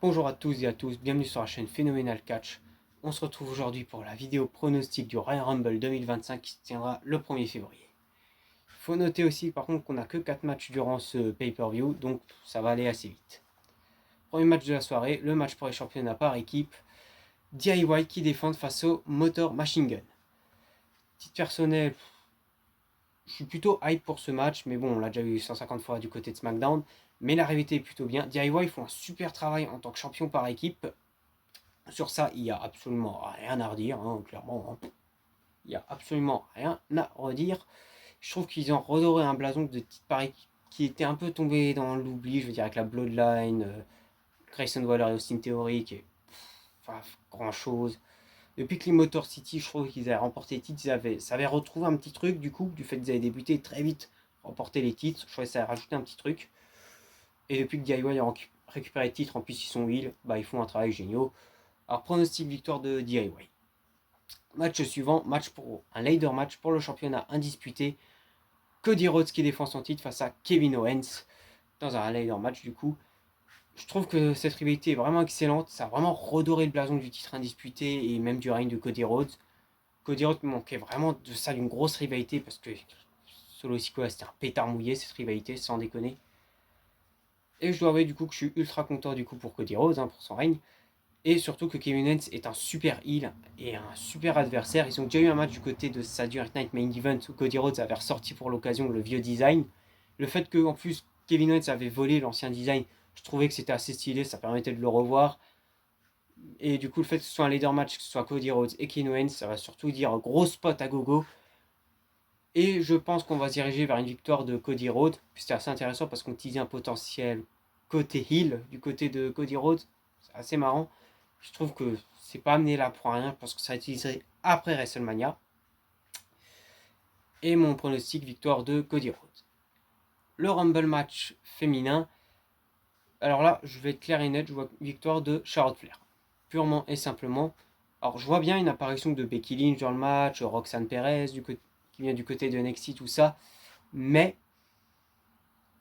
Bonjour à tous et à tous, bienvenue sur la chaîne Phénoménal Catch. On se retrouve aujourd'hui pour la vidéo pronostic du Royal Rumble 2025 qui se tiendra le 1er février. Il faut noter aussi par contre qu'on n'a que 4 matchs durant ce pay-per-view, donc ça va aller assez vite. Premier match de la soirée, le match pour les championnats par équipe. DIY qui défendent face au Motor Machine Gun. Titre personnel, je suis plutôt hype pour ce match, mais bon, on l'a déjà vu 150 fois du côté de SmackDown. Mais la réalité est plutôt bien. DIY font un super travail en tant que champion par équipe. Sur ça, il n'y a absolument rien à redire, hein, clairement. Hein. Il n'y a absolument rien à redire. Je trouve qu'ils ont redoré un blason de titre pareil qui était un peu tombé dans l'oubli, je veux dire, avec la Bloodline, Grayson Waller et Austin Theory, qui est pas grand chose. Depuis que les Motor City, je trouve qu'ils avaient remporté les titres, ça avait retrouvé un petit truc, du coup, du fait qu'ils avaient débuté très vite, remporté les titres, je trouvais que ça a rajouté un petit truc. Et depuis que DIY a récupéré les titres, en plus ils sont heal, bah ils font un travail génial. Alors, pronostic victoire de DIY. Match suivant, match pour un ladder match pour le championnat indisputé. Cody Rhodes qui défend son titre face à Kevin Owens dans un ladder match du coup. Je trouve que cette rivalité est vraiment excellente. Ça a vraiment redoré le blason du titre indisputé et même du règne de Cody Rhodes. Cody Rhodes manquait vraiment de ça, d'une grosse rivalité parce que Solo Sikoa c'était un pétard mouillé cette rivalité, sans déconner. Et je dois avouer du coup que je suis ultra content du coup pour Cody Rhodes, hein, pour son règne. Et surtout que Kevin Owens est un super heel et un super adversaire. Ils ont déjà eu un match du côté de Saturday Night Main Event où Cody Rhodes avait ressorti pour l'occasion le vieux design. Le fait que en plus Kevin Owens avait volé l'ancien design, je trouvais que c'était assez stylé, ça permettait de le revoir. Et du coup, le fait que ce soit un leader match, que ce soit Cody Rhodes et Kevin Owens, ça va surtout dire gros spot à gogo. Et je pense qu'on va se diriger vers une victoire de Cody Rhodes. C'était assez intéressant parce qu'on teasait un potentiel côté heel du côté de Cody Rhodes. C'est assez marrant. Je trouve que c'est pas amené là pour rien parce que ça utiliserait après WrestleMania. Et mon pronostic victoire de Cody Rhodes. Le Rumble match féminin. Alors là, je vais être clair et net, je vois victoire de Charlotte Flair. Purement et simplement. Alors je vois bien une apparition de Becky Lynch dans le match, Roxanne Perez qui vient du côté de NXT, tout ça. Mais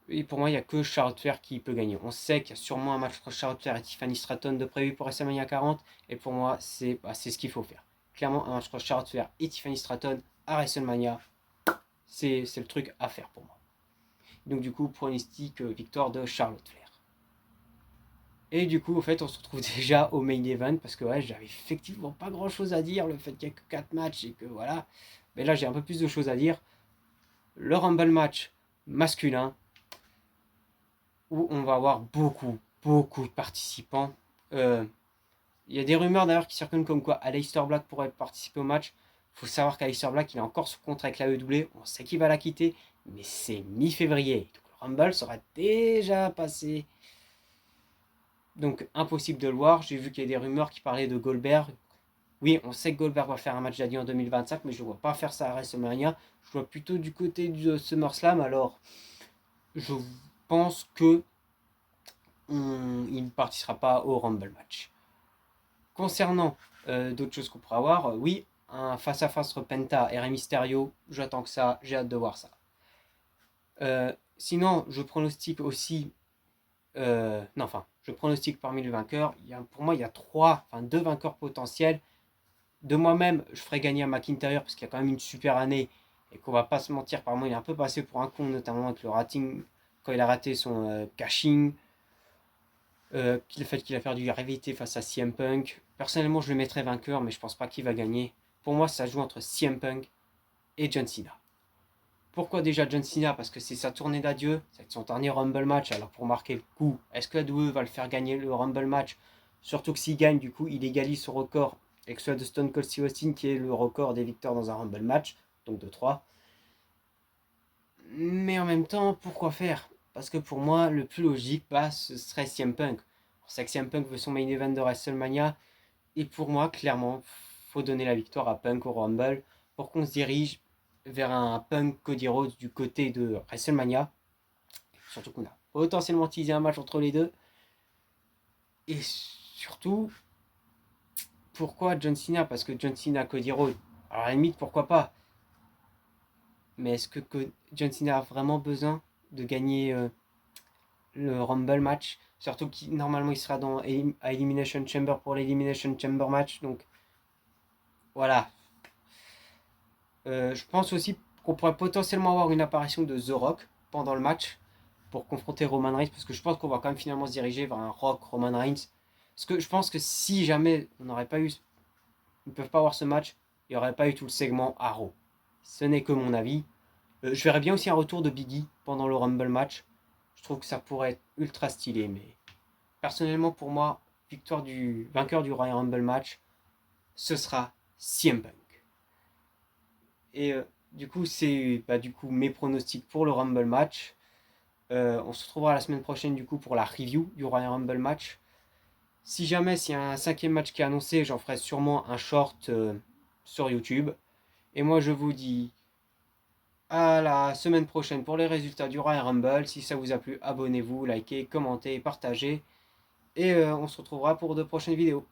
et pour moi, il n'y a que Charlotte Flair qui peut gagner. On sait qu'il y a sûrement un match entre Charlotte Flair et Tiffany Stratton de prévu pour WrestleMania 40. Et pour moi, c'est ce qu'il faut faire. Clairement, un match entre Charlotte Flair et Tiffany Stratton à WrestleMania, c'est le truc à faire pour moi. Donc du coup, pronostic victoire de Charlotte Flair. Et du coup, en fait, on se retrouve déjà au main event parce que ouais, j'avais effectivement pas grand chose à dire. Le fait qu'il n'y a que 4 matchs et que voilà. Mais là, j'ai un peu plus de choses à dire. Le Rumble match masculin où on va avoir beaucoup de participants. Il y a des rumeurs d'ailleurs qui circulent comme quoi Aleister Black pourrait participer au match. Il faut savoir qu'Aleister Black, il est encore sous contrat avec la EW. On sait qu'il va la quitter, mais c'est mi-février. Donc le Rumble sera déjà passé. Donc impossible de le voir. J'ai vu qu'il y a des rumeurs qui parlaient de Goldberg. Oui, on sait que Goldberg va faire un match d'adieu en 2025, mais je ne vois pas faire ça à WrestleMania. Je vois plutôt du côté du SummerSlam. Alors, je pense que il ne participera pas au Rumble match. Concernant d'autres choses qu'on pourrait avoir, oui, un face-à-face entre Penta et Rey Mysterio, j'attends que ça, j'ai hâte de voir ça. Sinon, je pronostique aussi, non, enfin, je pronostique parmi les vainqueurs, pour moi, il y a deux vainqueurs potentiels. De moi-même, je ferai gagner à McIntyre parce qu'il y a quand même une super année et qu'on va pas se mentir, par moi, il est un peu passé pour un con, notamment avec le rating, quand il a raté son cashing. Le fait qu'il a perdu la rivalité face à CM Punk. Personnellement, je le mettrais vainqueur, mais je pense pas qu'il va gagner. Pour moi, ça joue entre CM Punk et John Cena. Pourquoi déjà John Cena? Parce que c'est sa tournée d'adieu, c'est son dernier Rumble match. Alors pour marquer le coup, est-ce que la WWE va le faire gagner le Rumble match? Surtout que s'il gagne, du coup, il égalise son record avec celui de Stone Cold Steve Austin, qui est le record des victoires dans un Rumble match, donc de 3. Mais en même temps, pourquoi faire? Parce que pour moi, le plus logique, ce serait CM Punk. On sait que CM Punk veut son main event de WrestleMania. Et pour moi, clairement, faut donner la victoire à Punk au Rumble pour qu'on se dirige vers un Punk Cody Rhodes du côté de WrestleMania. Surtout qu'on a potentiellement teasé un match entre les deux. Et surtout, pourquoi John Cena? Parce que John Cena, Cody Rhodes, alors à la limite, pourquoi pas? Mais est-ce que John Cena a vraiment besoin de gagner le Rumble match? Surtout qu'il normalement il sera à Elimination Chamber pour l'Elimination Chamber match. Donc voilà. Je pense aussi qu'on pourrait potentiellement avoir une apparition de The Rock pendant le match pour confronter Roman Reigns, parce que je pense qu'on va quand même finalement se diriger vers un Rock Roman Reigns. Parce que je pense que si jamais on n'aurait pas eu, ils ne peuvent pas avoir ce match, il n'y aurait pas eu tout le segment à Raw. Ce n'est que mon avis. Je verrais bien aussi un retour de Biggie pendant le Rumble match. Je trouve que ça pourrait être ultra stylé, mais personnellement pour moi, victoire du vainqueur du Royal Rumble match, ce sera CM Punk. Et du coup, c'est du coup mes pronostics pour le Rumble match. On se retrouvera la semaine prochaine du coup pour la review du Royal Rumble match. Si jamais s'il y a un cinquième match qui est annoncé, j'en ferai sûrement un short sur YouTube. Et moi je vous dis à la semaine prochaine pour les résultats du Royal Rumble. Si ça vous a plu, abonnez-vous, likez, commentez, partagez. Et on se retrouvera pour de prochaines vidéos.